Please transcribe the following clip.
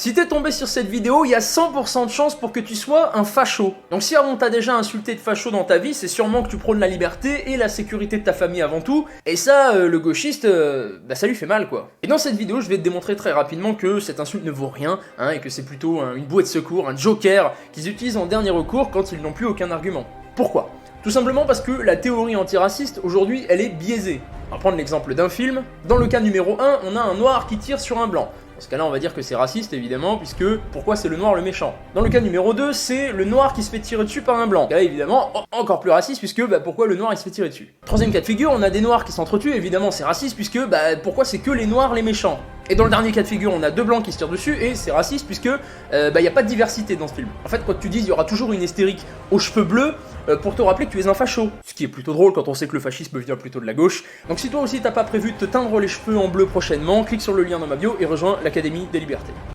Si t'es tombé sur cette vidéo, il y a 100% de chance pour que tu sois un facho. Donc si on t'a déjà insulté de facho dans ta vie, c'est sûrement que tu prônes la liberté et la sécurité de ta famille avant tout, et ça, le gauchiste, ça lui fait mal quoi. Et dans cette vidéo, je vais te démontrer très rapidement que cette insulte ne vaut rien, et que c'est plutôt une bouée de secours, un joker, qu'ils utilisent en dernier recours quand ils n'ont plus aucun argument. Pourquoi ? Tout simplement parce que la théorie antiraciste, aujourd'hui, elle est biaisée. On va prendre l'exemple d'un film. Dans le cas numéro 1, on a un noir qui tire sur un blanc. Dans ce cas-là, on va dire que c'est raciste, évidemment, puisque pourquoi c'est le noir le méchant? Dans le cas numéro 2, c'est le noir qui se fait tirer dessus par un blanc. Là, évidemment, encore plus raciste, puisque pourquoi le noir il se fait tirer dessus? Troisième cas de figure, on a des noirs qui s'entretuent, évidemment, c'est raciste, puisque pourquoi c'est que les noirs les méchants? Et dans le dernier cas de figure, on a deux blancs qui se tirent dessus, et c'est raciste, puisque y a pas de diversité dans ce film. En fait, quand tu dis il y aura toujours une hystérique aux cheveux bleus, pour te rappeler que tu es un facho. Ce qui est plutôt drôle quand on sait que le fascisme vient plutôt de la gauche. Donc si toi aussi t'as pas prévu de te teindre les cheveux en bleu prochainement, clique sur le lien dans ma bio et rejoins l'Académie des Libertés.